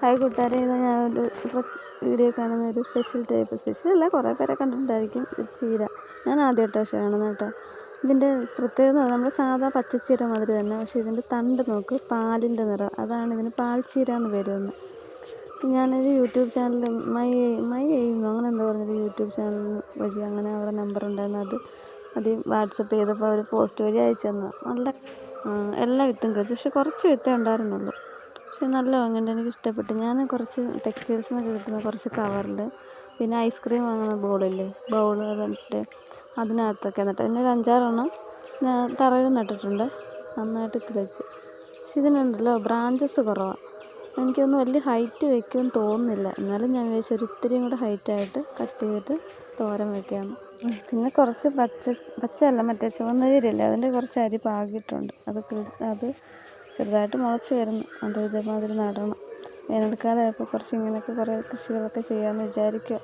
Hi കൂട്ടുകാരെ, ഇത് ഞാനൊരു വീഡിയോ കാണുന്ന ഒരു സ്പെഷ്യലല്ല, കുറേ പേരെ കണ്ടിട്ടുണ്ടായിരിക്കും. ഒരു ചീര ഞാൻ ആദ്യമായിട്ട് പക്ഷേ കാണുന്നത് കേട്ടോ. ഇതിൻ്റെ പ്രത്യേകത നമ്മുടെ സാധാ പച്ചച്ചീര മാതിരി തന്നെ, പക്ഷേ ഇതിൻ്റെ തണ്ട് നോക്ക്, പാലിൻ്റെ നിറം. അതാണ് ഇതിന് പാൽച്ചീര എന്ന് പേര് വന്നത്. ഞാനൊരു യൂട്യൂബ് ചാനൽ മൈ എയിം അങ്ങനെ എന്താ പറഞ്ഞൊരു യൂട്യൂബ് ചാനൽ വഴി അങ്ങനെ അവരുടെ നമ്പർ ഉണ്ടായിരുന്നു. അത് വാട്സപ്പ് ചെയ്തപ്പോൾ അവർ പോസ്റ്റ് വഴി അയച്ചു തന്നത്. നല്ല എല്ലാ വിത്തും കഴിച്ചു, പക്ഷെ കുറച്ച് വിത്തേ ഉണ്ടായിരുന്നുള്ളൂ. പക്ഷെ നല്ല വാങ്ങുന്നുണ്ട്, എനിക്ക് ഇഷ്ടപ്പെട്ടു. ഞാൻ കുറച്ച് ടെക്സ്റ്റൈൽസിൽ നിന്നൊക്കെ കിട്ടുന്ന കുറച്ച് കവറിൽ, പിന്നെ ഐസ്ക്രീം വാങ്ങുന്ന ബൗൾ അതിട്ട് അതിനകത്തൊക്കെ നട്ട് പിന്നെ ഒരു 5-6 ഞാൻ തറയിൽ നട്ടിട്ടുണ്ട്. നന്നായിട്ട് കിളിച്ച്. പക്ഷെ ഇതിനുണ്ടല്ലോ ബ്രാഞ്ചസ് കുറവാണ്. എനിക്കൊന്നും വലിയ ഹൈറ്റ് വയ്ക്കുമെന്ന് തോന്നുന്നില്ല. എന്നാലും ഞാൻ വിചാരിച്ചു ഒരു ഇത്തിരിയും കൂടെ ഹൈറ്റായിട്ട് കട്ട് ചെയ്തിട്ട് തോരൻ വയ്ക്കാമെന്ന്. പിന്നെ കുറച്ച് പച്ചയല്ല, മറ്റേ ചുവന്ന ചീരയില്ലേ, അതിൻ്റെ കുറച്ച് അരി പാകിയിട്ടുണ്ട്. അത് ചെറുതായിട്ട് മുളച്ച് വരുന്നു. ഇതേമാതിരി നടണം. വേനൽക്കാലമായപ്പോൾ കുറച്ച് ഇങ്ങനെയൊക്കെ കുറേ കൃഷികളൊക്കെ ചെയ്യാമെന്ന് വിചാരിക്കുക.